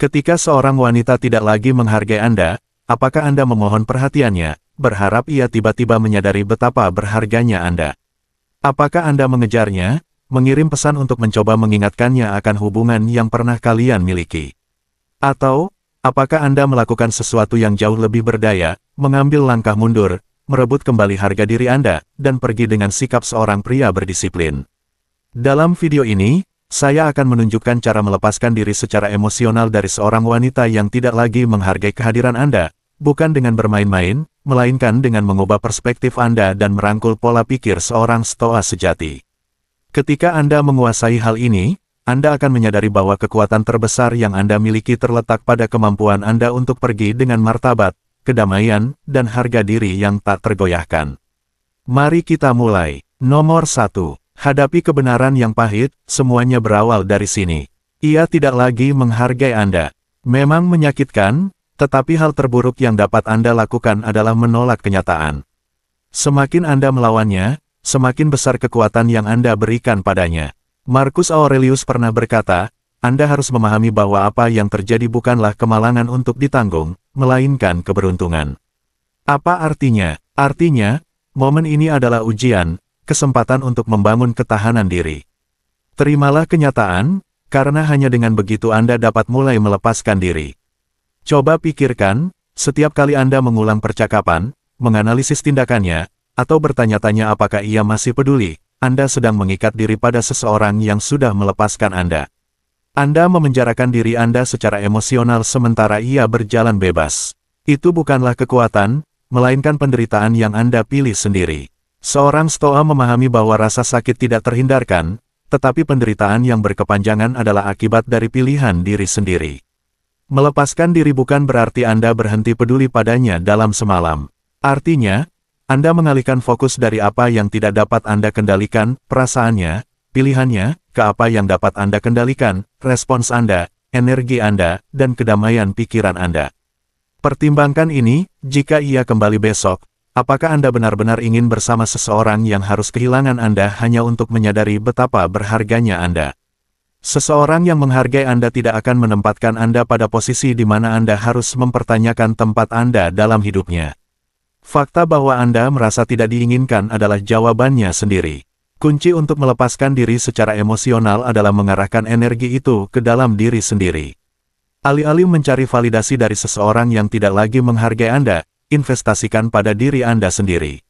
Ketika seorang wanita tidak lagi menghargai Anda, apakah Anda memohon perhatiannya, berharap ia tiba-tiba menyadari betapa berharganya Anda? Apakah Anda mengejarnya, mengirim pesan untuk mencoba mengingatkannya akan hubungan yang pernah kalian miliki? Atau, apakah Anda melakukan sesuatu yang jauh lebih berdaya, mengambil langkah mundur, merebut kembali harga diri Anda, dan pergi dengan sikap seorang pria berdisiplin? Dalam video ini, saya akan menunjukkan cara melepaskan diri secara emosional dari seorang wanita yang tidak lagi menghargai kehadiran Anda, bukan dengan bermain-main, melainkan dengan mengubah perspektif Anda dan merangkul pola pikir seorang stoa sejati. Ketika Anda menguasai hal ini, Anda akan menyadari bahwa kekuatan terbesar yang Anda miliki terletak pada kemampuan Anda untuk pergi dengan martabat, kedamaian, dan harga diri yang tak tergoyahkan. Mari kita mulai. Nomor 1. Hadapi kebenaran yang pahit, semuanya berawal dari sini. Ia tidak lagi menghargai Anda. Memang menyakitkan, tetapi hal terburuk yang dapat Anda lakukan adalah menolak kenyataan. Semakin Anda melawannya, semakin besar kekuatan yang Anda berikan padanya. Marcus Aurelius pernah berkata, Anda harus memahami bahwa apa yang terjadi bukanlah kemalangan untuk ditanggung, melainkan keberuntungan. Apa artinya? Artinya, momen ini adalah ujian, kesempatan untuk membangun ketahanan diri. Terimalah kenyataan, karena hanya dengan begitu Anda dapat mulai melepaskan diri. Coba pikirkan, setiap kali Anda mengulang percakapan, menganalisis tindakannya, atau bertanya-tanya apakah ia masih peduli, Anda sedang mengikat diri pada seseorang yang sudah melepaskan Anda. Anda memenjarakan diri Anda secara emosional sementara ia berjalan bebas. Itu bukanlah kekuatan, melainkan penderitaan yang Anda pilih sendiri. Seorang stoa memahami bahwa rasa sakit tidak terhindarkan, tetapi penderitaan yang berkepanjangan adalah akibat dari pilihan diri sendiri. Melepaskan diri bukan berarti Anda berhenti peduli padanya dalam semalam. Artinya, Anda mengalihkan fokus dari apa yang tidak dapat Anda kendalikan, perasaannya, pilihannya, ke apa yang dapat Anda kendalikan, respons Anda, energi Anda, dan kedamaian pikiran Anda. Pertimbangkan ini, jika ia kembali besok, apakah Anda benar-benar ingin bersama seseorang yang harus kehilangan Anda hanya untuk menyadari betapa berharganya Anda? Seseorang yang menghargai Anda tidak akan menempatkan Anda pada posisi di mana Anda harus mempertanyakan tempat Anda dalam hidupnya. Fakta bahwa Anda merasa tidak diinginkan adalah jawabannya sendiri. Kunci untuk melepaskan diri secara emosional adalah mengarahkan energi itu ke dalam diri sendiri. Alih-alih mencari validasi dari seseorang yang tidak lagi menghargai Anda, investasikan pada diri Anda sendiri.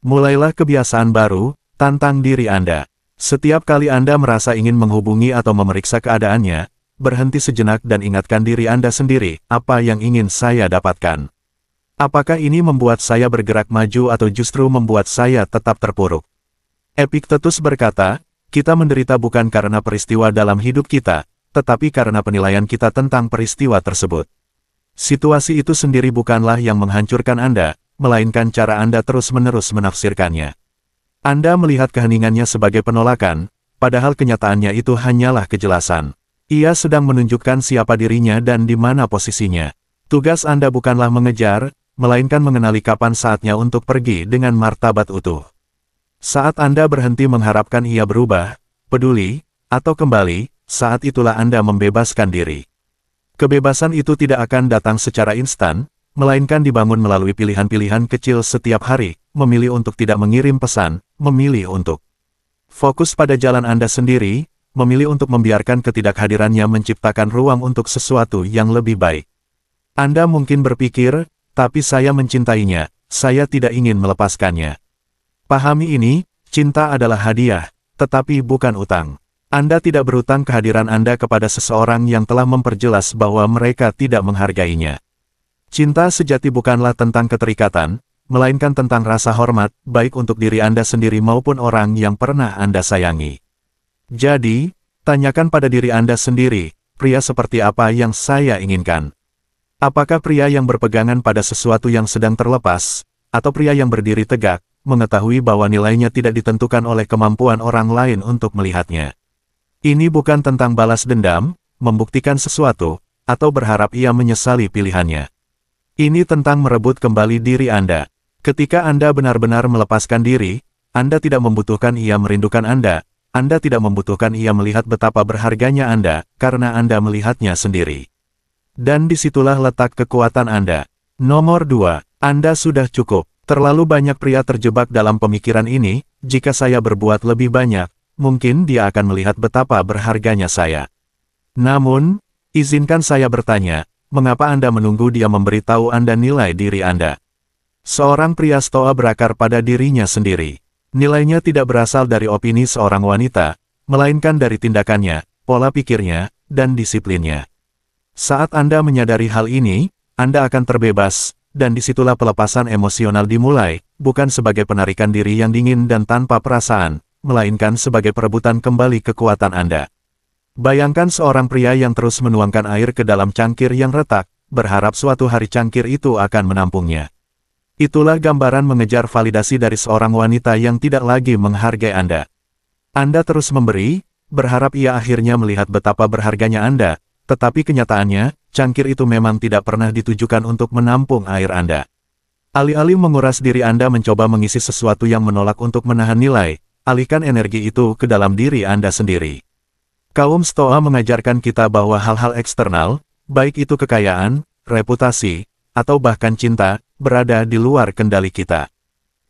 Mulailah kebiasaan baru, tantang diri Anda. Setiap kali Anda merasa ingin menghubungi atau memeriksa keadaannya, berhenti sejenak dan ingatkan diri Anda sendiri, apa yang ingin saya dapatkan? Apakah ini membuat saya bergerak maju atau justru membuat saya tetap terpuruk? Epictetus berkata, kita menderita bukan karena peristiwa dalam hidup kita, tetapi karena penilaian kita tentang peristiwa tersebut. Situasi itu sendiri bukanlah yang menghancurkan Anda, melainkan cara Anda terus-menerus menafsirkannya. Anda melihat keheningannya sebagai penolakan, padahal kenyataannya itu hanyalah kejelasan. Ia sedang menunjukkan siapa dirinya dan di mana posisinya. Tugas Anda bukanlah mengejar, melainkan mengenali kapan saatnya untuk pergi dengan martabat utuh. Saat Anda berhenti mengharapkan ia berubah, peduli, atau kembali, saat itulah Anda membebaskan diri. Kebebasan itu tidak akan datang secara instan, melainkan dibangun melalui pilihan-pilihan kecil setiap hari, memilih untuk tidak mengirim pesan, memilih untuk fokus pada jalan Anda sendiri, memilih untuk membiarkan ketidakhadirannya menciptakan ruang untuk sesuatu yang lebih baik. Anda mungkin berpikir, tapi saya mencintainya, saya tidak ingin melepaskannya. Pahami ini, cinta adalah hadiah, tetapi bukan utang. Anda tidak berutang kehadiran Anda kepada seseorang yang telah memperjelas bahwa mereka tidak menghargainya. Cinta sejati bukanlah tentang keterikatan, melainkan tentang rasa hormat, baik untuk diri Anda sendiri maupun orang yang pernah Anda sayangi. Jadi, tanyakan pada diri Anda sendiri, pria seperti apa yang saya inginkan? Apakah pria yang berpegangan pada sesuatu yang sedang terlepas, atau pria yang berdiri tegak, mengetahui bahwa nilainya tidak ditentukan oleh kemampuan orang lain untuk melihatnya? Ini bukan tentang balas dendam, membuktikan sesuatu, atau berharap ia menyesali pilihannya. Ini tentang merebut kembali diri Anda. Ketika Anda benar-benar melepaskan diri, Anda tidak membutuhkan ia merindukan Anda tidak membutuhkan ia melihat betapa berharganya Anda, karena Anda melihatnya sendiri. Dan disitulah letak kekuatan Anda. Nomor 2. Anda sudah cukup. Terlalu banyak pria terjebak dalam pemikiran ini, jika saya berbuat lebih banyak, mungkin dia akan melihat betapa berharganya saya. Namun, izinkan saya bertanya, mengapa Anda menunggu dia memberitahu Anda nilai diri Anda? Seorang pria stoa berakar pada dirinya sendiri. Nilainya tidak berasal dari opini seorang wanita, melainkan dari tindakannya, pola pikirnya, dan disiplinnya. Saat Anda menyadari hal ini, Anda akan terbebas, dan disitulah pelepasan emosional dimulai, bukan sebagai penarikan diri yang dingin dan tanpa perasaan, melainkan sebagai perebutan kembali kekuatan Anda. Bayangkan seorang pria yang terus menuangkan air ke dalam cangkir yang retak, berharap suatu hari cangkir itu akan menampungnya. Itulah gambaran mengejar validasi dari seorang wanita yang tidak lagi menghargai Anda. Anda terus memberi, berharap ia akhirnya melihat betapa berharganya Anda, tetapi kenyataannya, cangkir itu memang tidak pernah ditujukan untuk menampung air Anda. Alih-alih menguras diri Anda mencoba mengisi sesuatu yang menolak untuk menahan nilai, alihkan energi itu ke dalam diri Anda sendiri. Kaum Stoa mengajarkan kita bahwa hal-hal eksternal, baik itu kekayaan, reputasi, atau bahkan cinta, berada di luar kendali kita.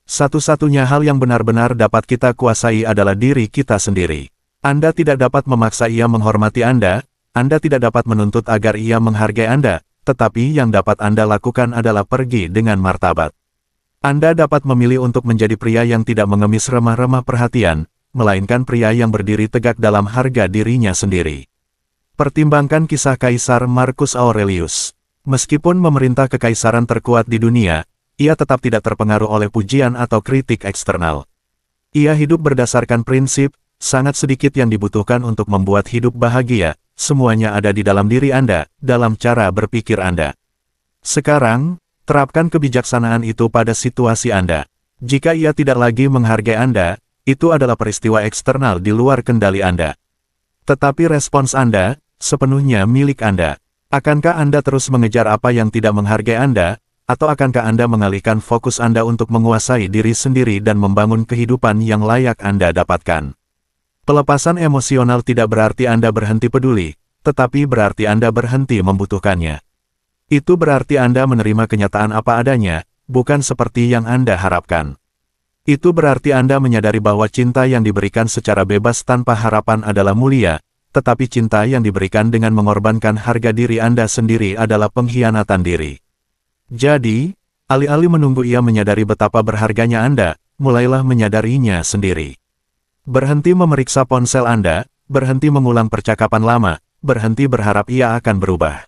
Satu-satunya hal yang benar-benar dapat kita kuasai adalah diri kita sendiri. Anda tidak dapat memaksa ia menghormati Anda tidak dapat menuntut agar ia menghargai Anda, tetapi yang dapat Anda lakukan adalah pergi dengan martabat. Anda dapat memilih untuk menjadi pria yang tidak mengemis remah-remah perhatian, melainkan pria yang berdiri tegak dalam harga dirinya sendiri. Pertimbangkan kisah Kaisar Marcus Aurelius. Meskipun memerintah kekaisaran terkuat di dunia, ia tetap tidak terpengaruh oleh pujian atau kritik eksternal. Ia hidup berdasarkan prinsip, sangat sedikit yang dibutuhkan untuk membuat hidup bahagia, semuanya ada di dalam diri Anda, dalam cara berpikir Anda. Sekarang, terapkan kebijaksanaan itu pada situasi Anda. Jika ia tidak lagi menghargai Anda, itu adalah peristiwa eksternal di luar kendali Anda. Tetapi respons Anda, sepenuhnya milik Anda. Akankah Anda terus mengejar apa yang tidak menghargai Anda, atau akankah Anda mengalihkan fokus Anda untuk menguasai diri sendiri dan membangun kehidupan yang layak Anda dapatkan? Pelepasan emosional tidak berarti Anda berhenti peduli, tetapi berarti Anda berhenti membutuhkannya. Itu berarti Anda menerima kenyataan apa adanya, bukan seperti yang Anda harapkan. Itu berarti Anda menyadari bahwa cinta yang diberikan secara bebas tanpa harapan adalah mulia, tetapi cinta yang diberikan dengan mengorbankan harga diri Anda sendiri adalah pengkhianatan diri. Jadi, alih-alih menunggu ia menyadari betapa berharganya Anda, mulailah menyadarinya sendiri. Berhenti memeriksa ponsel Anda, berhenti mengulang percakapan lama, berhenti berharap ia akan berubah.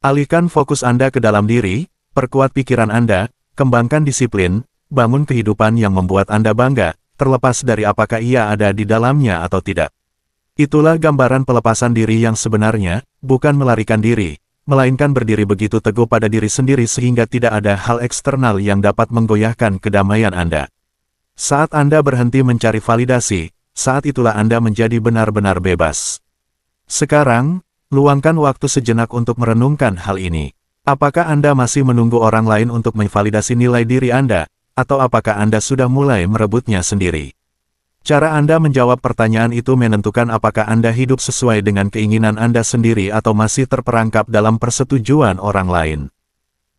Alihkan fokus Anda ke dalam diri, perkuat pikiran Anda, kembangkan disiplin, bangun kehidupan yang membuat Anda bangga, terlepas dari apakah ia ada di dalamnya atau tidak. Itulah gambaran pelepasan diri yang sebenarnya, bukan melarikan diri, melainkan berdiri begitu teguh pada diri sendiri sehingga tidak ada hal eksternal yang dapat menggoyahkan kedamaian Anda. Saat Anda berhenti mencari validasi, saat itulah Anda menjadi benar-benar bebas. Sekarang, luangkan waktu sejenak untuk merenungkan hal ini. Apakah Anda masih menunggu orang lain untuk memvalidasi nilai diri Anda, atau apakah Anda sudah mulai merebutnya sendiri? Cara Anda menjawab pertanyaan itu menentukan apakah Anda hidup sesuai dengan keinginan Anda sendiri atau masih terperangkap dalam persetujuan orang lain.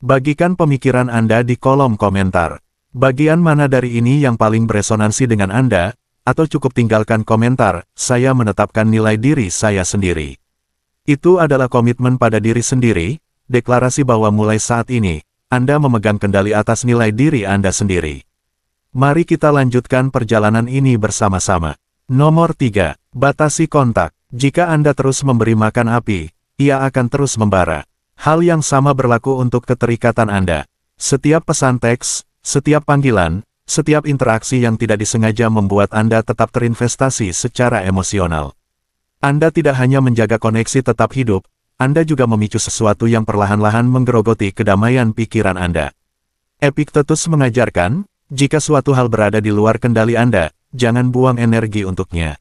Bagikan pemikiran Anda di kolom komentar. Bagian mana dari ini yang paling beresonansi dengan Anda, atau cukup tinggalkan komentar, saya menetapkan nilai diri saya sendiri. Itu adalah komitmen pada diri sendiri, deklarasi bahwa mulai saat ini, Anda memegang kendali atas nilai diri Anda sendiri. Mari kita lanjutkan perjalanan ini bersama-sama. Nomor 3. Batasi kontak. Jika Anda terus memberi makan api, ia akan terus membara. Hal yang sama berlaku untuk keterikatan Anda. Setiap pesan teks, setiap panggilan, setiap interaksi yang tidak disengaja membuat Anda tetap terinvestasi secara emosional. Anda tidak hanya menjaga koneksi tetap hidup, Anda juga memicu sesuatu yang perlahan-lahan menggerogoti kedamaian pikiran Anda. Epictetus mengajarkan, jika suatu hal berada di luar kendali Anda, jangan buang energi untuknya.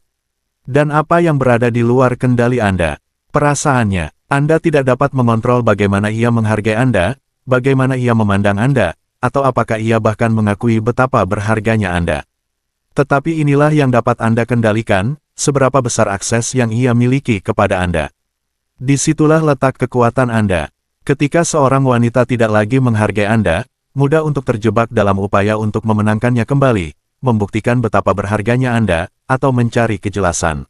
Dan apa yang berada di luar kendali Anda? Perasaannya. Anda tidak dapat mengontrol bagaimana ia menghargai Anda, bagaimana ia memandang Anda, atau apakah ia bahkan mengakui betapa berharganya Anda. Tetapi inilah yang dapat Anda kendalikan, seberapa besar akses yang ia miliki kepada Anda. Disitulah letak kekuatan Anda. Ketika seorang wanita tidak lagi menghargai Anda, mudah untuk terjebak dalam upaya untuk memenangkannya kembali, membuktikan betapa berharganya Anda, atau mencari kejelasan.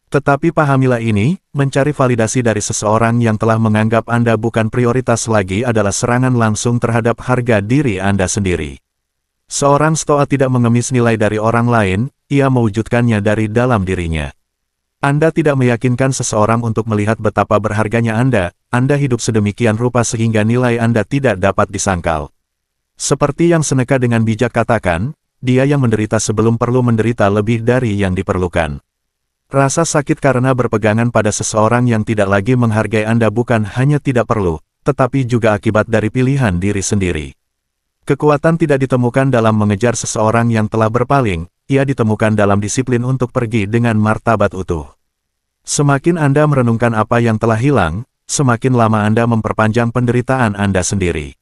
Tetapi pahamilah ini, mencari validasi dari seseorang yang telah menganggap Anda bukan prioritas lagi adalah serangan langsung terhadap harga diri Anda sendiri. Seorang stoa tidak mengemis nilai dari orang lain, ia mewujudkannya dari dalam dirinya. Anda tidak meyakinkan seseorang untuk melihat betapa berharganya Anda hidup sedemikian rupa sehingga nilai Anda tidak dapat disangkal. Seperti yang Seneca dengan bijak katakan, dia yang menderita sebelum perlu menderita lebih dari yang diperlukan. Rasa sakit karena berpegangan pada seseorang yang tidak lagi menghargai Anda bukan hanya tidak perlu, tetapi juga akibat dari pilihan diri sendiri. Kekuatan tidak ditemukan dalam mengejar seseorang yang telah berpaling, ia ditemukan dalam disiplin untuk pergi dengan martabat utuh. Semakin Anda merenungkan apa yang telah hilang, semakin lama Anda memperpanjang penderitaan Anda sendiri.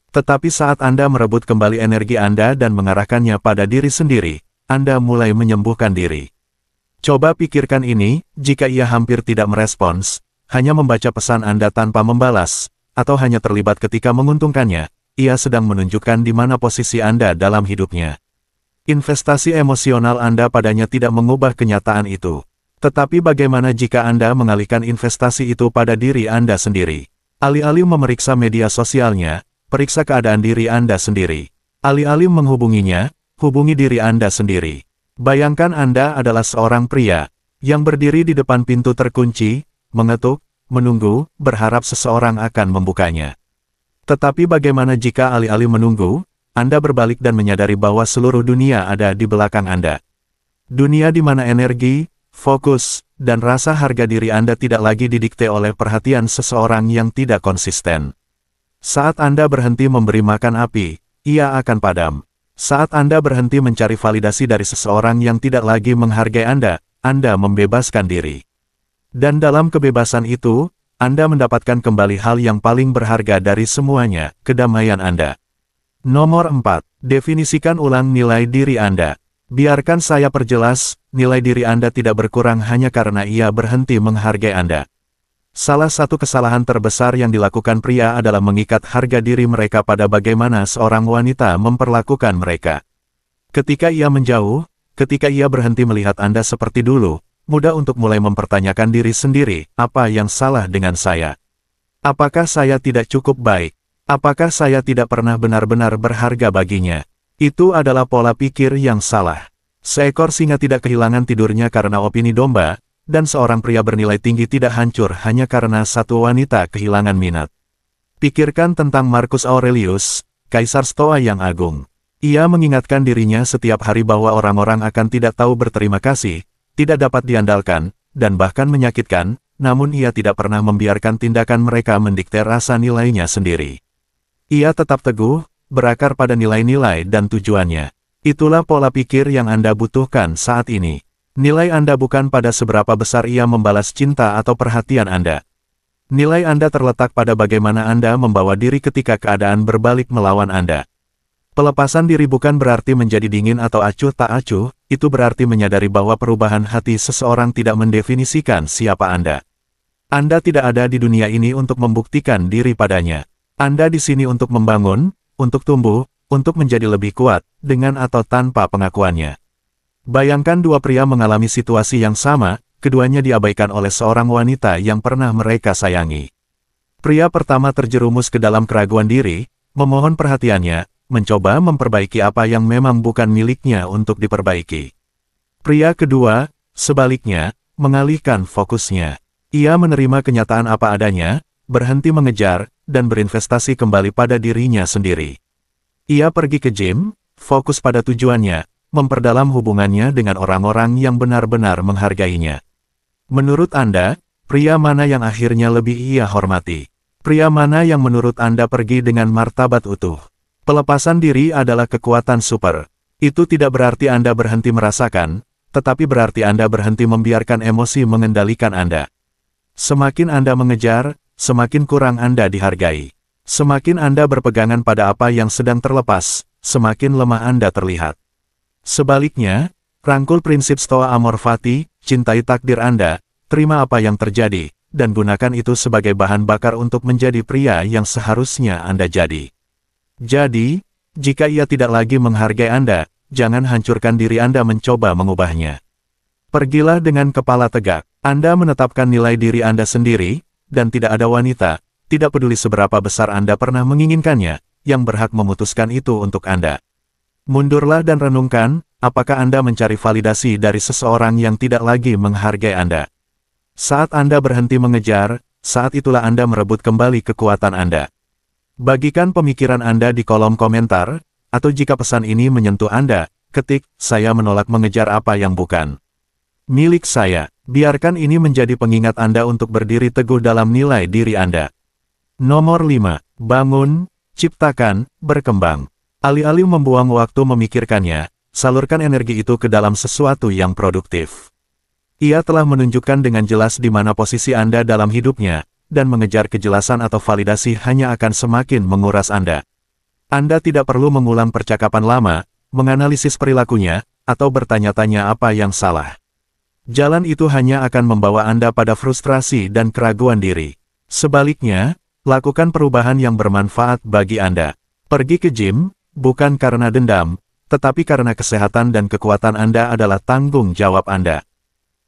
Tetapi saat Anda merebut kembali energi Anda dan mengarahkannya pada diri sendiri, Anda mulai menyembuhkan diri. Coba pikirkan ini, jika ia hampir tidak merespons, hanya membaca pesan Anda tanpa membalas, atau hanya terlibat ketika menguntungkannya, ia sedang menunjukkan di mana posisi Anda dalam hidupnya. Investasi emosional Anda padanya tidak mengubah kenyataan itu. Tetapi bagaimana jika Anda mengalihkan investasi itu pada diri Anda sendiri? Alih-alih memeriksa media sosialnya, periksa keadaan diri Anda sendiri. Alih-alih menghubunginya, hubungi diri Anda sendiri. Bayangkan Anda adalah seorang pria, yang berdiri di depan pintu terkunci, mengetuk, menunggu, berharap seseorang akan membukanya. Tetapi bagaimana jika alih-alih menunggu, Anda berbalik dan menyadari bahwa seluruh dunia ada di belakang Anda? Dunia di mana energi, fokus, dan rasa harga diri Anda tidak lagi didikte oleh perhatian seseorang yang tidak konsisten. Saat Anda berhenti memberi makan api, ia akan padam. Saat Anda berhenti mencari validasi dari seseorang yang tidak lagi menghargai Anda membebaskan diri. Dan dalam kebebasan itu, Anda mendapatkan kembali hal yang paling berharga dari semuanya, kedamaian Anda. Nomor 4. Definisikan ulang nilai diri Anda. Biarkan saya perjelas, nilai diri Anda tidak berkurang hanya karena ia berhenti menghargai Anda. Salah satu kesalahan terbesar yang dilakukan pria adalah mengikat harga diri mereka pada bagaimana seorang wanita memperlakukan mereka. Ketika ia menjauh, ketika ia berhenti melihat Anda seperti dulu, mudah untuk mulai mempertanyakan diri sendiri, apa yang salah dengan saya? Apakah saya tidak cukup baik? Apakah saya tidak pernah benar-benar berharga baginya? Itu adalah pola pikir yang salah. Seekor singa tidak kehilangan tidurnya karena opini domba, dan seorang pria bernilai tinggi tidak hancur hanya karena satu wanita kehilangan minat. Pikirkan tentang Marcus Aurelius, Kaisar Stoa yang agung. Ia mengingatkan dirinya setiap hari bahwa orang-orang akan tidak tahu berterima kasih, tidak dapat diandalkan, dan bahkan menyakitkan, namun ia tidak pernah membiarkan tindakan mereka mendikte rasa nilainya sendiri. Ia tetap teguh, berakar pada nilai-nilai dan tujuannya. Itulah pola pikir yang Anda butuhkan saat ini. Nilai Anda bukan pada seberapa besar ia membalas cinta atau perhatian Anda. Nilai Anda terletak pada bagaimana Anda membawa diri ketika keadaan berbalik melawan Anda. Pelepasan diri bukan berarti menjadi dingin atau acuh tak acuh, itu berarti menyadari bahwa perubahan hati seseorang tidak mendefinisikan siapa Anda. Anda tidak ada di dunia ini untuk membuktikan diri padanya. Anda di sini untuk membangun, untuk tumbuh, untuk menjadi lebih kuat, dengan atau tanpa pengakuannya. Bayangkan dua pria mengalami situasi yang sama, keduanya diabaikan oleh seorang wanita yang pernah mereka sayangi. Pria pertama terjerumus ke dalam keraguan diri, memohon perhatiannya, mencoba memperbaiki apa yang memang bukan miliknya untuk diperbaiki. Pria kedua, sebaliknya, mengalihkan fokusnya. Ia menerima kenyataan apa adanya, berhenti mengejar, dan berinvestasi kembali pada dirinya sendiri. Ia pergi ke gym, fokus pada tujuannya, memperdalam hubungannya dengan orang-orang yang benar-benar menghargainya. Menurut Anda, pria mana yang akhirnya lebih ia hormati? Pria mana yang menurut Anda pergi dengan martabat utuh? Pelepasan diri adalah kekuatan super. Itu tidak berarti Anda berhenti merasakan, tetapi berarti Anda berhenti membiarkan emosi mengendalikan Anda. Semakin Anda mengejar, semakin kurang Anda dihargai. Semakin Anda berpegangan pada apa yang sedang terlepas, semakin lemah Anda terlihat. Sebaliknya, rangkul prinsip Stoa Amor Fati, cintai takdir Anda, terima apa yang terjadi, dan gunakan itu sebagai bahan bakar untuk menjadi pria yang seharusnya Anda jadi. Jadi, jika ia tidak lagi menghargai Anda, jangan hancurkan diri Anda mencoba mengubahnya. Pergilah dengan kepala tegak. Anda menetapkan nilai diri Anda sendiri, dan tidak ada wanita, tidak peduli seberapa besar Anda pernah menginginkannya, yang berhak memutuskan itu untuk Anda. Mundurlah dan renungkan, apakah Anda mencari validasi dari seseorang yang tidak lagi menghargai Anda? Saat Anda berhenti mengejar, saat itulah Anda merebut kembali kekuatan Anda. Bagikan pemikiran Anda di kolom komentar, atau jika pesan ini menyentuh Anda, ketik, "Saya menolak mengejar apa yang bukan milik saya." Biarkan ini menjadi pengingat Anda untuk berdiri teguh dalam nilai diri Anda. Nomor 5. Bangun, ciptakan, berkembang. Alih-alih membuang waktu memikirkannya, salurkan energi itu ke dalam sesuatu yang produktif. Ia telah menunjukkan dengan jelas di mana posisi Anda dalam hidupnya, dan mengejar kejelasan atau validasi hanya akan semakin menguras Anda. Anda tidak perlu mengulang percakapan lama, menganalisis perilakunya, atau bertanya-tanya apa yang salah. Jalan itu hanya akan membawa Anda pada frustrasi dan keraguan diri. Sebaliknya, lakukan perubahan yang bermanfaat bagi Anda. Pergi ke gym, bukan karena dendam, tetapi karena kesehatan dan kekuatan Anda adalah tanggung jawab Anda.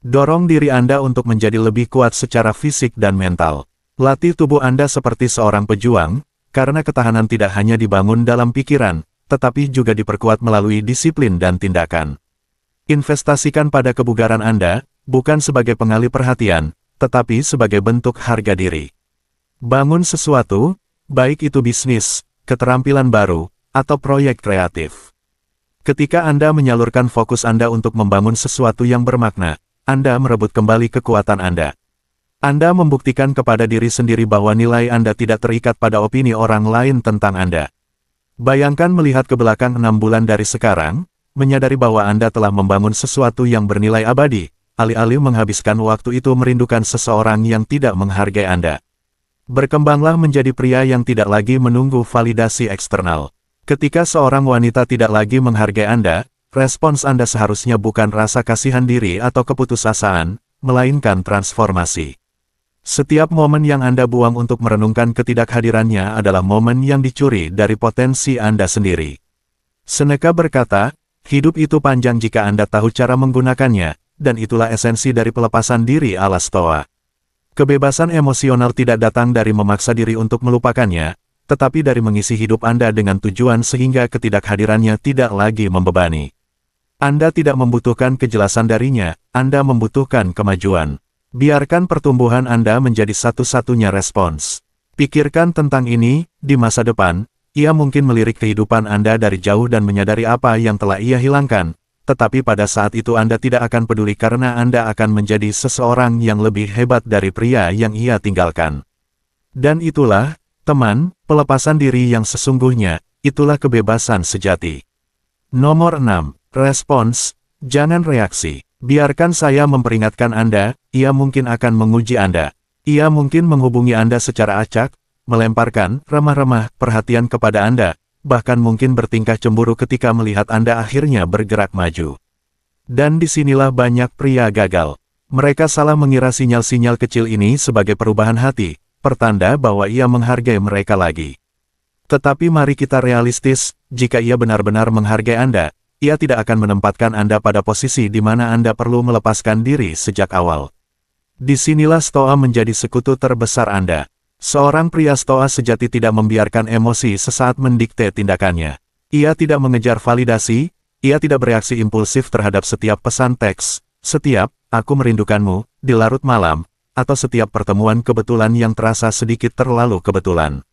Dorong diri Anda untuk menjadi lebih kuat secara fisik dan mental. Latih tubuh Anda seperti seorang pejuang, karena ketahanan tidak hanya dibangun dalam pikiran, tetapi juga diperkuat melalui disiplin dan tindakan. Investasikan pada kebugaran Anda, bukan sebagai pengalih perhatian, tetapi sebagai bentuk harga diri. Bangun sesuatu, baik itu bisnis, keterampilan baru, atau proyek kreatif. Ketika Anda menyalurkan fokus Anda untuk membangun sesuatu yang bermakna, Anda merebut kembali kekuatan Anda. Anda membuktikan kepada diri sendiri bahwa nilai Anda tidak terikat pada opini orang lain tentang Anda. Bayangkan melihat ke belakang 6 bulan dari sekarang, menyadari bahwa Anda telah membangun sesuatu yang bernilai abadi, alih-alih menghabiskan waktu itu merindukan seseorang yang tidak menghargai Anda. Berkembanglah menjadi pria yang tidak lagi menunggu validasi eksternal. Ketika seorang wanita tidak lagi menghargai Anda, respons Anda seharusnya bukan rasa kasihan diri atau keputusasaan, melainkan transformasi. Setiap momen yang Anda buang untuk merenungkan ketidakhadirannya adalah momen yang dicuri dari potensi Anda sendiri. Seneca berkata, hidup itu panjang jika Anda tahu cara menggunakannya, dan itulah esensi dari pelepasan diri ala Stoa. Kebebasan emosional tidak datang dari memaksa diri untuk melupakannya, tetapi dari mengisi hidup Anda dengan tujuan sehingga ketidakhadirannya tidak lagi membebani. Anda tidak membutuhkan kejelasan darinya, Anda membutuhkan kemajuan. Biarkan pertumbuhan Anda menjadi satu-satunya respons. Pikirkan tentang ini, di masa depan, ia mungkin melirik kehidupan Anda dari jauh dan menyadari apa yang telah ia hilangkan, tetapi pada saat itu Anda tidak akan peduli karena Anda akan menjadi seseorang yang lebih hebat dari pria yang ia tinggalkan. Dan itulah, teman, pelepasan diri yang sesungguhnya, itulah kebebasan sejati. Nomor 6. Respons, jangan reaksi. Biarkan saya memperingatkan Anda, ia mungkin akan menguji Anda. Ia mungkin menghubungi Anda secara acak, melemparkan remah-remah perhatian kepada Anda, bahkan mungkin bertingkah cemburu ketika melihat Anda akhirnya bergerak maju. Dan disinilah banyak pria gagal. Mereka salah mengira sinyal-sinyal kecil ini sebagai perubahan hati, pertanda bahwa ia menghargai mereka lagi. Tetapi mari kita realistis, jika ia benar-benar menghargai Anda, ia tidak akan menempatkan Anda pada posisi di mana Anda perlu melepaskan diri sejak awal. Disinilah Stoa menjadi sekutu terbesar Anda. Seorang pria Stoa sejati tidak membiarkan emosi sesaat mendikte tindakannya. Ia tidak mengejar validasi, ia tidak bereaksi impulsif terhadap setiap pesan teks, setiap, "aku merindukanmu," di larut malam, atau setiap pertemuan kebetulan yang terasa sedikit terlalu kebetulan.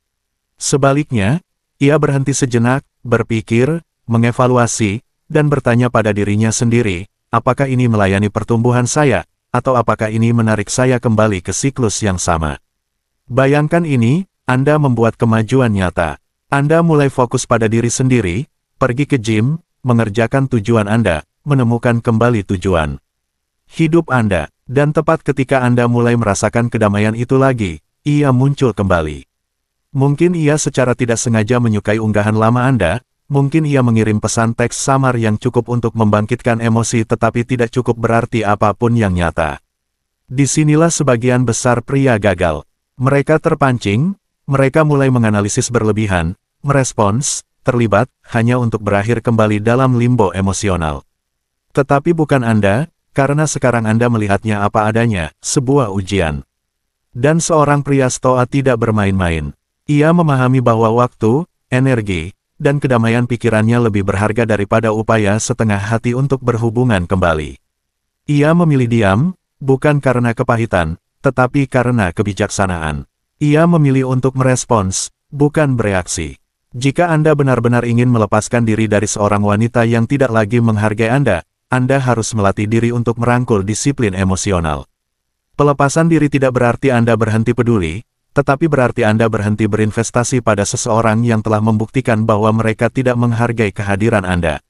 Sebaliknya, ia berhenti sejenak, berpikir, mengevaluasi, dan bertanya pada dirinya sendiri, apakah ini melayani pertumbuhan saya, atau apakah ini menarik saya kembali ke siklus yang sama. Bayangkan ini, Anda membuat kemajuan nyata. Anda mulai fokus pada diri sendiri, pergi ke gym, mengerjakan tujuan Anda, menemukan kembali tujuan hidup Anda, dan tepat ketika Anda mulai merasakan kedamaian itu lagi, ia muncul kembali. Mungkin ia secara tidak sengaja menyukai unggahan lama Anda, mungkin ia mengirim pesan teks samar yang cukup untuk membangkitkan emosi tetapi tidak cukup berarti apapun yang nyata. Disinilah sebagian besar pria gagal. Mereka terpancing, mereka mulai menganalisis berlebihan, merespons, terlibat, hanya untuk berakhir kembali dalam limbo emosional. Tetapi bukan Anda, karena sekarang Anda melihatnya apa adanya, sebuah ujian. Dan seorang pria Stoa tidak bermain-main. Ia memahami bahwa waktu, energi, dan kedamaian pikirannya lebih berharga daripada upaya setengah hati untuk berhubungan kembali. Ia memilih diam, bukan karena kepahitan, tetapi karena kebijaksanaan. Ia memilih untuk merespons, bukan bereaksi. Jika Anda benar-benar ingin melepaskan diri dari seorang wanita yang tidak lagi menghargai Anda harus melatih diri untuk merangkul disiplin emosional. Pelepasan diri tidak berarti Anda berhenti peduli, tetapi berarti Anda berhenti berinvestasi pada seseorang yang telah membuktikan bahwa mereka tidak menghargai kehadiran Anda.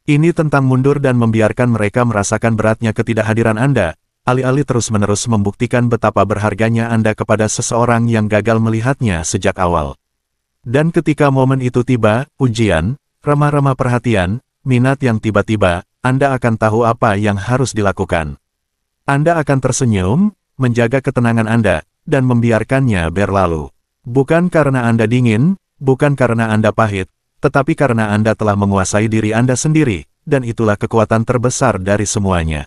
Ini tentang mundur dan membiarkan mereka merasakan beratnya ketidakhadiran Anda, alih-alih terus-menerus membuktikan betapa berharganya Anda kepada seseorang yang gagal melihatnya sejak awal. Dan ketika momen itu tiba, ujian, remah-remah perhatian, minat yang tiba-tiba, Anda akan tahu apa yang harus dilakukan. Anda akan tersenyum, menjaga ketenangan Anda, dan membiarkannya berlalu. Bukan karena Anda dingin, bukan karena Anda pahit, tetapi karena Anda telah menguasai diri Anda sendiri, dan itulah kekuatan terbesar dari semuanya.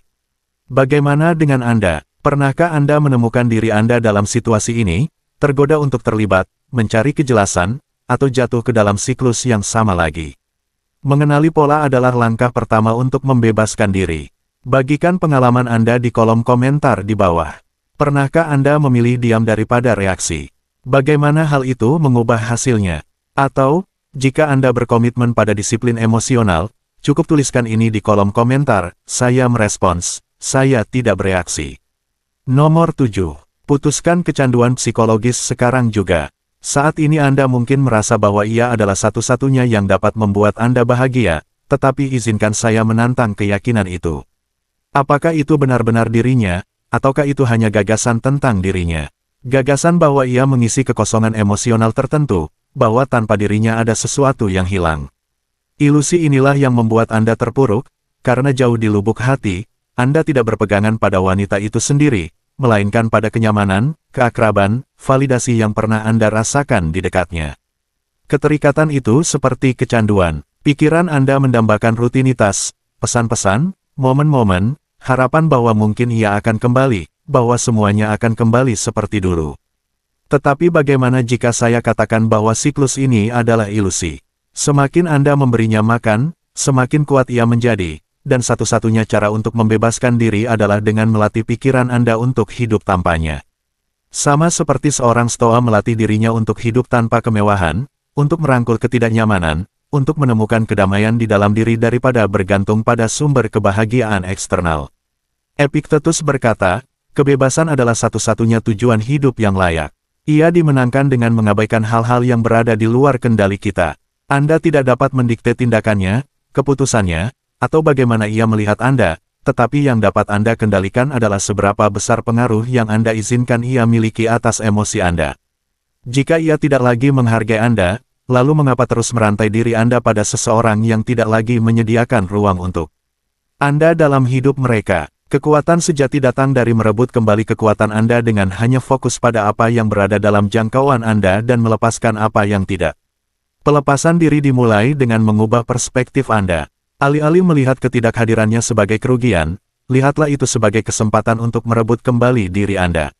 Bagaimana dengan Anda? Pernahkah Anda menemukan diri Anda dalam situasi ini, tergoda untuk terlibat, mencari kejelasan, atau jatuh ke dalam siklus yang sama lagi? Mengenali pola adalah langkah pertama untuk membebaskan diri. Bagikan pengalaman Anda di kolom komentar di bawah. Pernahkah Anda memilih diam daripada reaksi? Bagaimana hal itu mengubah hasilnya? Atau, jika Anda berkomitmen pada disiplin emosional, cukup tuliskan ini di kolom komentar, saya merespons, saya tidak bereaksi. Nomor 7. Putuskan kecanduan psikologis sekarang juga. Saat ini Anda mungkin merasa bahwa ia adalah satu-satunya yang dapat membuat Anda bahagia, tetapi izinkan saya menantang keyakinan itu. Apakah itu benar-benar dirinya, ataukah itu hanya gagasan tentang dirinya? Gagasan bahwa ia mengisi kekosongan emosional tertentu, bahwa tanpa dirinya ada sesuatu yang hilang. Ilusi inilah yang membuat Anda terpuruk, karena jauh di lubuk hati, Anda tidak berpegangan pada wanita itu sendiri, melainkan pada kenyamanan, keakraban, validasi yang pernah Anda rasakan di dekatnya. Keterikatan itu seperti kecanduan. Pikiran Anda mendambakan rutinitas, pesan-pesan, momen-momen, harapan bahwa mungkin ia akan kembali, bahwa semuanya akan kembali seperti dulu. Tetapi bagaimana jika saya katakan bahwa siklus ini adalah ilusi? Semakin Anda memberinya makan, semakin kuat ia menjadi, dan satu-satunya cara untuk membebaskan diri adalah dengan melatih pikiran Anda untuk hidup tanpanya. Sama seperti seorang Stoa melatih dirinya untuk hidup tanpa kemewahan, untuk merangkul ketidaknyamanan, untuk menemukan kedamaian di dalam diri daripada bergantung pada sumber kebahagiaan eksternal. Epictetus berkata, kebebasan adalah satu-satunya tujuan hidup yang layak. Ia dimenangkan dengan mengabaikan hal-hal yang berada di luar kendali kita. Anda tidak dapat mendikte tindakannya, keputusannya, atau bagaimana ia melihat Anda, tetapi yang dapat Anda kendalikan adalah seberapa besar pengaruh yang Anda izinkan ia miliki atas emosi Anda. Jika ia tidak lagi menghargai Anda, lalu mengapa terus merantai diri Anda pada seseorang yang tidak lagi menyediakan ruang untuk Anda dalam hidup mereka? Kekuatan sejati datang dari merebut kembali kekuatan Anda dengan hanya fokus pada apa yang berada dalam jangkauan Anda dan melepaskan apa yang tidak. Pelepasan diri dimulai dengan mengubah perspektif Anda. Alih-alih melihat ketidakhadirannya sebagai kerugian, lihatlah itu sebagai kesempatan untuk merebut kembali diri Anda.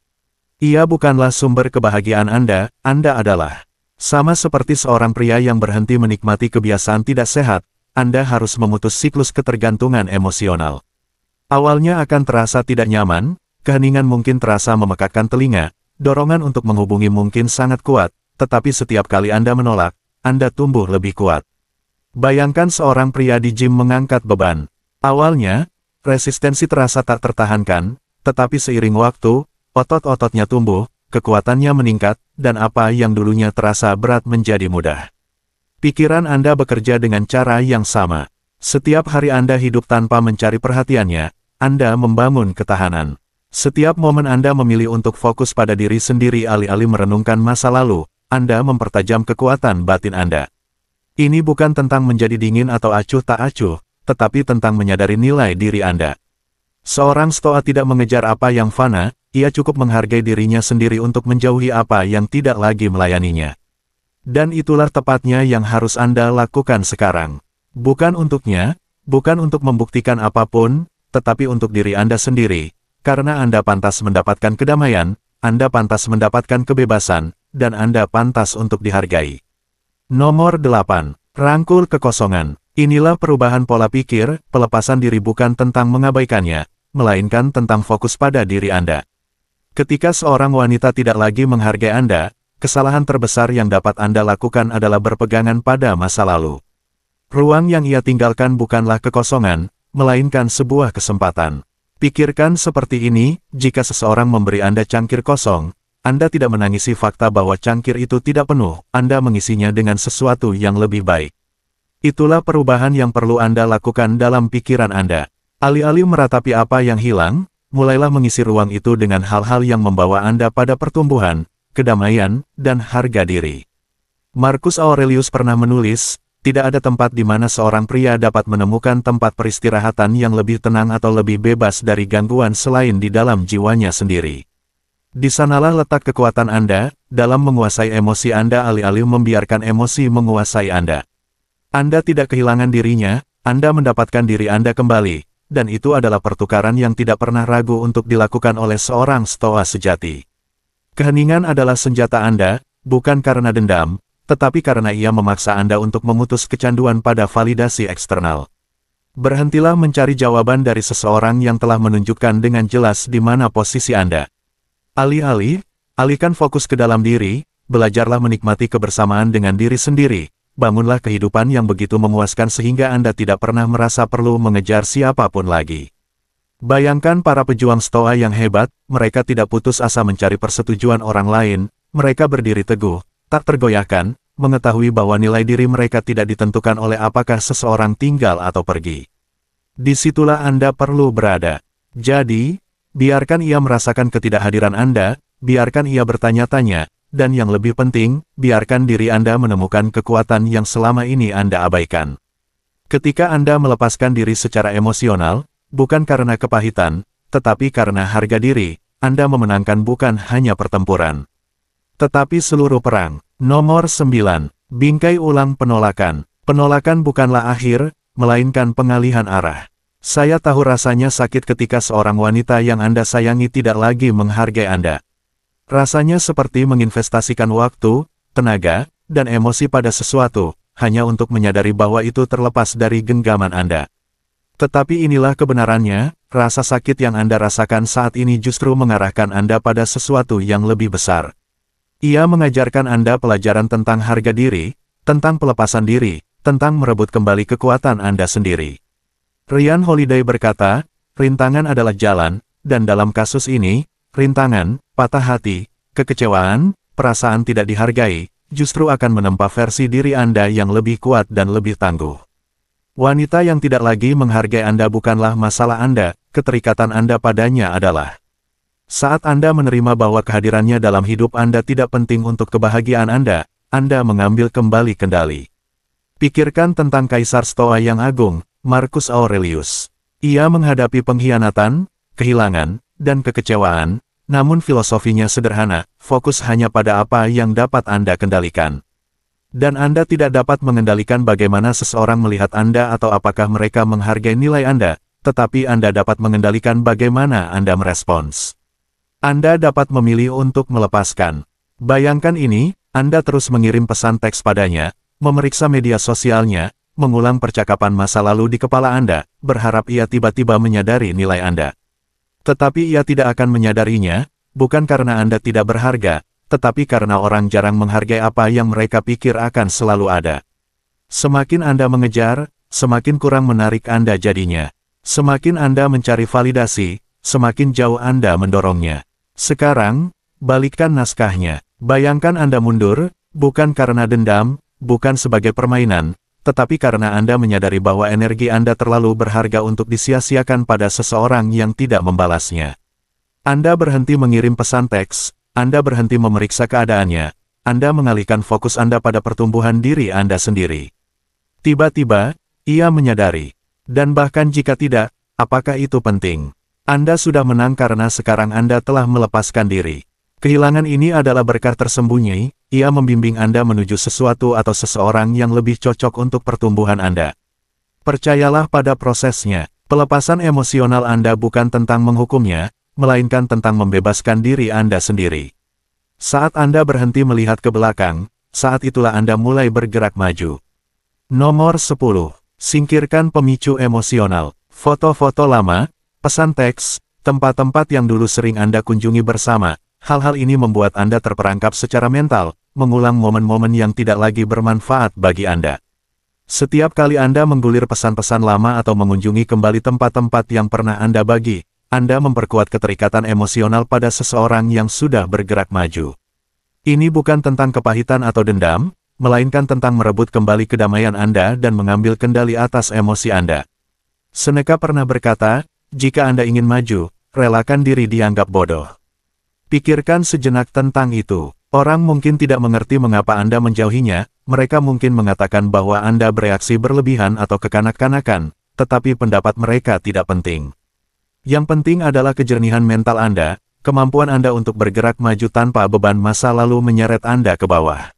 Ia bukanlah sumber kebahagiaan Anda adalah. Sama seperti seorang pria yang berhenti menikmati kebiasaan tidak sehat, Anda harus memutus siklus ketergantungan emosional. Awalnya akan terasa tidak nyaman, keheningan mungkin terasa memekakkan telinga, dorongan untuk menghubungi mungkin sangat kuat, tetapi setiap kali Anda menolak, Anda tumbuh lebih kuat. Bayangkan seorang pria di gym mengangkat beban. Awalnya, resistensi terasa tak tertahankan, tetapi seiring waktu, otot-ototnya tumbuh, kekuatannya meningkat, dan apa yang dulunya terasa berat menjadi mudah. Pikiran Anda bekerja dengan cara yang sama. Setiap hari Anda hidup tanpa mencari perhatiannya, Anda membangun ketahanan. Setiap momen Anda memilih untuk fokus pada diri sendiri alih-alih merenungkan masa lalu, Anda mempertajam kekuatan batin Anda. Ini bukan tentang menjadi dingin atau acuh tak acuh, tetapi tentang menyadari nilai diri Anda. Seorang stoa tidak mengejar apa yang fana, ia cukup menghargai dirinya sendiri untuk menjauhi apa yang tidak lagi melayaninya. Dan itulah tepatnya yang harus Anda lakukan sekarang. Bukan untuknya, bukan untuk membuktikan apapun, tetapi untuk diri Anda sendiri, karena Anda pantas mendapatkan kedamaian, Anda pantas mendapatkan kebebasan, dan Anda pantas untuk dihargai. Nomor 8. Rangkul kekosongan. Inilah perubahan pola pikir, pelepasan diri bukan tentang mengabaikannya, melainkan tentang fokus pada diri Anda. Ketika seorang wanita tidak lagi menghargai Anda, kesalahan terbesar yang dapat Anda lakukan adalah berpegangan pada masa lalu. Ruang yang ia tinggalkan bukanlah kekosongan, melainkan sebuah kesempatan. Pikirkan seperti ini, jika seseorang memberi Anda cangkir kosong, Anda tidak menangisi fakta bahwa cangkir itu tidak penuh, Anda mengisinya dengan sesuatu yang lebih baik. Itulah perubahan yang perlu Anda lakukan dalam pikiran Anda. Alih-alih meratapi apa yang hilang, mulailah mengisi ruang itu dengan hal-hal yang membawa Anda pada pertumbuhan, kedamaian, dan harga diri. Marcus Aurelius pernah menulis, tidak ada tempat di mana seorang pria dapat menemukan tempat peristirahatan yang lebih tenang atau lebih bebas dari gangguan selain di dalam jiwanya sendiri. Di sanalah letak kekuatan Anda, dalam menguasai emosi Anda alih-alih membiarkan emosi menguasai Anda. Anda tidak kehilangan dirinya, Anda mendapatkan diri Anda kembali. Dan itu adalah pertukaran yang tidak pernah ragu untuk dilakukan oleh seorang stoa sejati. Keheningan adalah senjata Anda, bukan karena dendam, tetapi karena ia memaksa Anda untuk memutus kecanduan pada validasi eksternal. Berhentilah mencari jawaban dari seseorang yang telah menunjukkan dengan jelas di mana posisi Anda. Alihkan fokus ke dalam diri, belajarlah menikmati kebersamaan dengan diri sendiri. Bangunlah kehidupan yang begitu memuaskan sehingga Anda tidak pernah merasa perlu mengejar siapapun lagi. Bayangkan para pejuang stoa yang hebat, mereka tidak putus asa mencari persetujuan orang lain, mereka berdiri teguh, tak tergoyahkan, mengetahui bahwa nilai diri mereka tidak ditentukan oleh apakah seseorang tinggal atau pergi. Disitulah Anda perlu berada. Jadi, biarkan ia merasakan ketidakhadiran Anda, biarkan ia bertanya-tanya, dan yang lebih penting, biarkan diri Anda menemukan kekuatan yang selama ini Anda abaikan. Ketika Anda melepaskan diri secara emosional, bukan karena kepahitan, tetapi karena harga diri, Anda memenangkan bukan hanya pertempuran, tetapi seluruh perang. Nomor 9. Bingkai ulang penolakan. Penolakan bukanlah akhir, melainkan pengalihan arah. Saya tahu rasanya sakit ketika seorang wanita yang Anda sayangi tidak lagi menghargai Anda. Rasanya seperti menginvestasikan waktu, tenaga, dan emosi pada sesuatu, hanya untuk menyadari bahwa itu terlepas dari genggaman Anda. Tetapi inilah kebenarannya, rasa sakit yang Anda rasakan saat ini justru mengarahkan Anda pada sesuatu yang lebih besar. Ia mengajarkan Anda pelajaran tentang harga diri, tentang pelepasan diri, tentang merebut kembali kekuatan Anda sendiri. Ryan Holiday berkata, rintangan adalah jalan, dan dalam kasus ini, rintangan, patah hati, kekecewaan, perasaan tidak dihargai, justru akan menempa versi diri Anda yang lebih kuat dan lebih tangguh. Wanita yang tidak lagi menghargai Anda bukanlah masalah Anda, keterikatan Anda padanya adalah. Saat Anda menerima bahwa kehadirannya dalam hidup Anda tidak penting untuk kebahagiaan Anda mengambil kembali kendali. Pikirkan tentang Kaisar Stoa yang agung, Marcus Aurelius. Ia menghadapi pengkhianatan, kehilangan, dan kekecewaan, namun filosofinya sederhana, fokus hanya pada apa yang dapat Anda kendalikan. Dan Anda tidak dapat mengendalikan bagaimana seseorang melihat Anda atau apakah mereka menghargai nilai Anda, tetapi Anda dapat mengendalikan bagaimana Anda merespons. Anda dapat memilih untuk melepaskan. Bayangkan ini, Anda terus mengirim pesan teks padanya, memeriksa media sosialnya, mengulang percakapan masa lalu di kepala Anda, berharap ia tiba-tiba menyadari nilai Anda. Tetapi ia tidak akan menyadarinya, bukan karena Anda tidak berharga, tetapi karena orang jarang menghargai apa yang mereka pikir akan selalu ada. Semakin Anda mengejar, semakin kurang menarik Anda jadinya. Semakin Anda mencari validasi, semakin jauh Anda mendorongnya. Sekarang, balikkan naskahnya. Bayangkan Anda mundur, bukan karena dendam, bukan sebagai permainan, tetapi karena Anda menyadari bahwa energi Anda terlalu berharga untuk disia-siakan pada seseorang yang tidak membalasnya. Anda berhenti mengirim pesan teks, Anda berhenti memeriksa keadaannya, Anda mengalihkan fokus Anda pada pertumbuhan diri Anda sendiri. Tiba-tiba, ia menyadari. Dan bahkan jika tidak, apakah itu penting? Anda sudah menang karena sekarang Anda telah melepaskan diri. Kehilangan ini adalah berkah tersembunyi, ia membimbing Anda menuju sesuatu atau seseorang yang lebih cocok untuk pertumbuhan Anda. Percayalah pada prosesnya. Pelepasan emosional Anda bukan tentang menghukumnya, melainkan tentang membebaskan diri Anda sendiri. Saat Anda berhenti melihat ke belakang, saat itulah Anda mulai bergerak maju. Nomor 10. Singkirkan pemicu emosional. Foto-foto lama, pesan teks, tempat-tempat yang dulu sering Anda kunjungi bersama, hal-hal ini membuat Anda terperangkap secara mental, mengulang momen-momen yang tidak lagi bermanfaat bagi Anda. Setiap kali Anda menggulir pesan-pesan lama atau mengunjungi kembali tempat-tempat yang pernah Anda bagi, Anda memperkuat keterikatan emosional pada seseorang yang sudah bergerak maju. Ini bukan tentang kepahitan atau dendam, melainkan tentang merebut kembali kedamaian Anda dan mengambil kendali atas emosi Anda. Seneca pernah berkata, jika Anda ingin maju, relakan diri dianggap bodoh. Pikirkan sejenak tentang itu. Orang mungkin tidak mengerti mengapa Anda menjauhinya, mereka mungkin mengatakan bahwa Anda bereaksi berlebihan atau kekanak-kanakan, tetapi pendapat mereka tidak penting. Yang penting adalah kejernihan mental Anda, kemampuan Anda untuk bergerak maju tanpa beban masa lalu menyeret Anda ke bawah.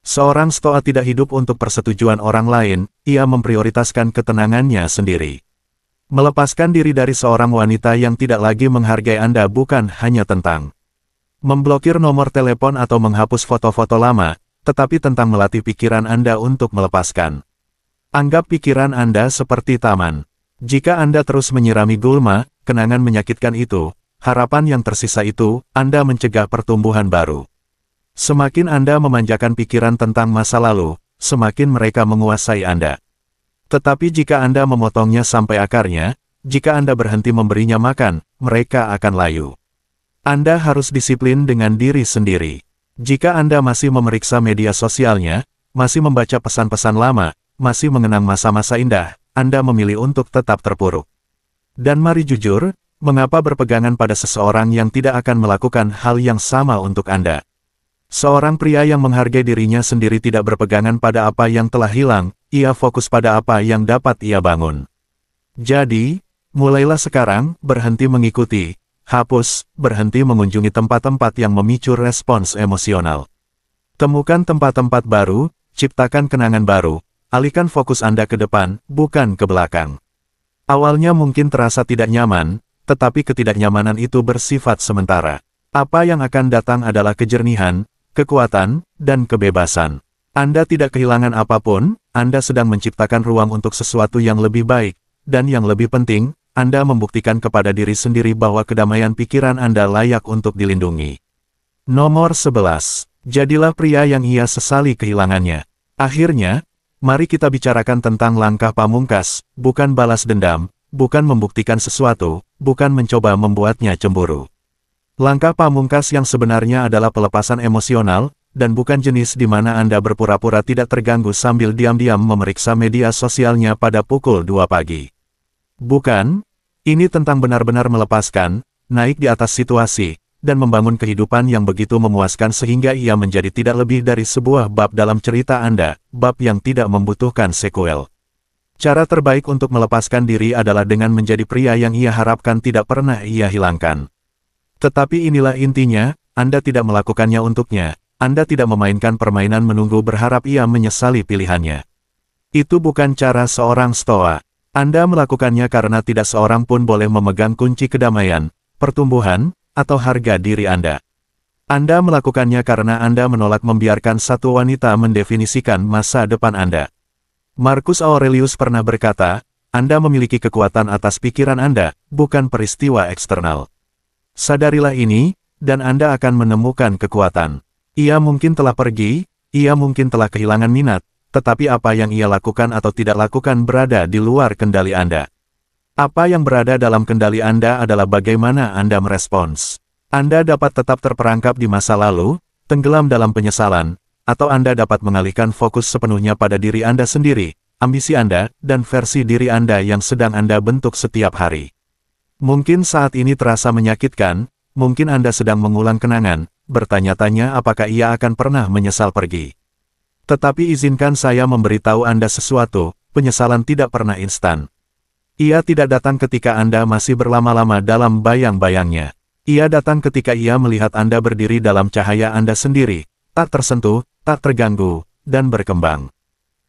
Seorang stoa tidak hidup untuk persetujuan orang lain, ia memprioritaskan ketenangannya sendiri. Melepaskan diri dari seorang wanita yang tidak lagi menghargai Anda bukan hanya tentang memblokir nomor telepon atau menghapus foto-foto lama, tetapi tentang melatih pikiran Anda untuk melepaskan. Anggap pikiran Anda seperti taman. Jika Anda terus menyirami gulma, kenangan menyakitkan itu, harapan yang tersisa itu, Anda mencegah pertumbuhan baru. Semakin Anda memanjakan pikiran tentang masa lalu, semakin mereka menguasai Anda. Tetapi jika Anda memotongnya sampai akarnya, jika Anda berhenti memberinya makan, mereka akan layu. Anda harus disiplin dengan diri sendiri. Jika Anda masih memeriksa media sosialnya, masih membaca pesan-pesan lama, masih mengenang masa-masa indah, Anda memilih untuk tetap terpuruk. Dan mari jujur, mengapa berpegangan pada seseorang yang tidak akan melakukan hal yang sama untuk Anda? Seorang pria yang menghargai dirinya sendiri tidak berpegangan pada apa yang telah hilang, ia fokus pada apa yang dapat ia bangun. Jadi, mulailah sekarang, berhenti mengikuti, hapus, berhenti mengunjungi tempat-tempat yang memicu respons emosional. Temukan tempat-tempat baru, ciptakan kenangan baru, alihkan fokus Anda ke depan, bukan ke belakang. Awalnya mungkin terasa tidak nyaman, tetapi ketidaknyamanan itu bersifat sementara. Apa yang akan datang adalah kejernihan, kekuatan, dan kebebasan. Anda tidak kehilangan apapun, Anda sedang menciptakan ruang untuk sesuatu yang lebih baik, dan yang lebih penting, Anda membuktikan kepada diri sendiri bahwa kedamaian pikiran Anda layak untuk dilindungi. Nomor 11. Jadilah pria yang ia sesali kehilangannya. Akhirnya, mari kita bicarakan tentang langkah pamungkas, bukan balas dendam, bukan membuktikan sesuatu, bukan mencoba membuatnya cemburu. Langkah pamungkas yang sebenarnya adalah pelepasan emosional, dan bukan jenis di mana Anda berpura-pura tidak terganggu sambil diam-diam memeriksa media sosialnya pada pukul 2 pagi. Bukan, ini tentang benar-benar melepaskan, naik di atas situasi, dan membangun kehidupan yang begitu memuaskan sehingga ia menjadi tidak lebih dari sebuah bab dalam cerita Anda, bab yang tidak membutuhkan sekuel. Cara terbaik untuk melepaskan diri adalah dengan menjadi pria yang ia harapkan tidak pernah ia hilangkan. Tetapi inilah intinya, Anda tidak melakukannya untuknya, Anda tidak memainkan permainan menunggu berharap ia menyesali pilihannya. Itu bukan cara seorang stoa. Anda melakukannya karena tidak seorang pun boleh memegang kunci kedamaian, pertumbuhan, atau harga diri Anda. Anda melakukannya karena Anda menolak membiarkan satu wanita mendefinisikan masa depan Anda. Marcus Aurelius pernah berkata, Anda memiliki kekuatan atas pikiran Anda, bukan peristiwa eksternal. Sadarilah ini, dan Anda akan menemukan kekuatan. Ia mungkin telah pergi, ia mungkin telah kehilangan minat, tetapi apa yang ia lakukan atau tidak lakukan berada di luar kendali Anda. Apa yang berada dalam kendali Anda adalah bagaimana Anda merespons. Anda dapat tetap terperangkap di masa lalu, tenggelam dalam penyesalan, atau Anda dapat mengalihkan fokus sepenuhnya pada diri Anda sendiri, ambisi Anda, dan versi diri Anda yang sedang Anda bentuk setiap hari. Mungkin saat ini terasa menyakitkan, mungkin Anda sedang mengulang kenangan, bertanya-tanya apakah ia akan pernah menyesal pergi. Tetapi izinkan saya memberitahu Anda sesuatu, penyesalan tidak pernah instan. Ia tidak datang ketika Anda masih berlama-lama dalam bayang-bayangnya. Ia datang ketika ia melihat Anda berdiri dalam cahaya Anda sendiri, tak tersentuh, tak terganggu, dan berkembang.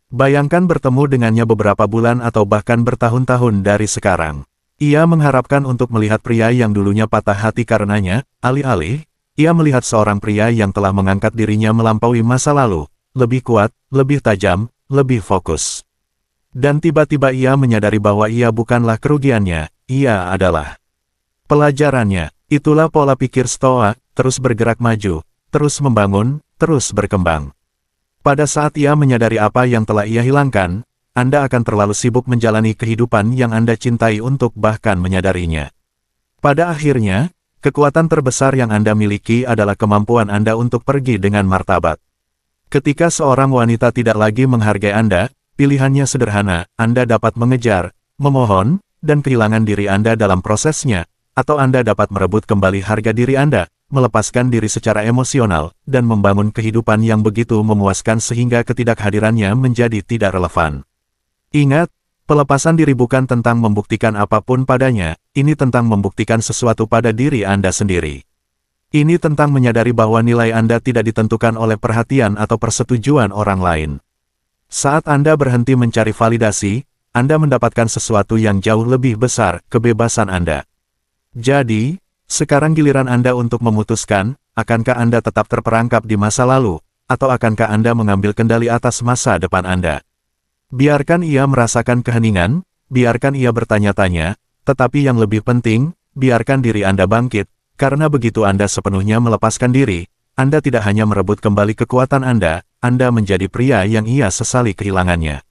Bayangkan bertemu dengannya beberapa bulan atau bahkan bertahun-tahun dari sekarang. Ia mengharapkan untuk melihat pria yang dulunya patah hati karenanya, alih-alih, ia melihat seorang pria yang telah mengangkat dirinya melampaui masa lalu, lebih kuat, lebih tajam, lebih fokus. Dan tiba-tiba ia menyadari bahwa ia bukanlah kerugiannya, ia adalah pelajarannya. Itulah pola pikir Stoa, terus bergerak maju, terus membangun, terus berkembang. Pada saat ia menyadari apa yang telah ia hilangkan, Anda akan terlalu sibuk menjalani kehidupan yang Anda cintai untuk bahkan menyadarinya. Pada akhirnya, kekuatan terbesar yang Anda miliki adalah kemampuan Anda untuk pergi dengan martabat. Ketika seorang wanita tidak lagi menghargai Anda, pilihannya sederhana, Anda dapat mengejar, memohon, dan kehilangan diri Anda dalam prosesnya, atau Anda dapat merebut kembali harga diri Anda, melepaskan diri secara emosional, dan membangun kehidupan yang begitu memuaskan sehingga ketidakhadirannya menjadi tidak relevan. Ingat, pelepasan diri bukan tentang membuktikan apapun padanya, ini tentang membuktikan sesuatu pada diri Anda sendiri. Ini tentang menyadari bahwa nilai Anda tidak ditentukan oleh perhatian atau persetujuan orang lain. Saat Anda berhenti mencari validasi, Anda mendapatkan sesuatu yang jauh lebih besar, kebebasan Anda. Jadi, sekarang giliran Anda untuk memutuskan, akankah Anda tetap terperangkap di masa lalu, atau akankah Anda mengambil kendali atas masa depan Anda? Biarkan ia merasakan keheningan, biarkan ia bertanya-tanya, tetapi yang lebih penting, biarkan diri Anda bangkit, karena begitu Anda sepenuhnya melepaskan diri, Anda tidak hanya merebut kembali kekuatan Anda menjadi pria yang ia sesali kehilangannya.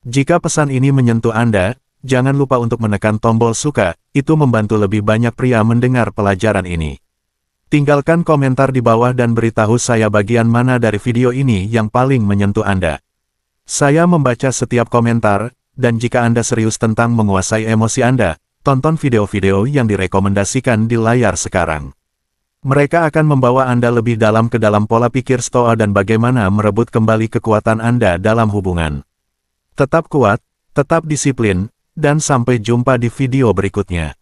Jika pesan ini menyentuh Anda, jangan lupa untuk menekan tombol suka, itu membantu lebih banyak pria mendengar pelajaran ini. Tinggalkan komentar di bawah dan beritahu saya bagian mana dari video ini yang paling menyentuh Anda. Saya membaca setiap komentar, dan jika Anda serius tentang menguasai emosi Anda, tonton video-video yang direkomendasikan di layar sekarang. Mereka akan membawa Anda lebih dalam ke dalam pola pikir Stoa dan bagaimana merebut kembali kekuatan Anda dalam hubungan. Tetap kuat, tetap disiplin, dan sampai jumpa di video berikutnya.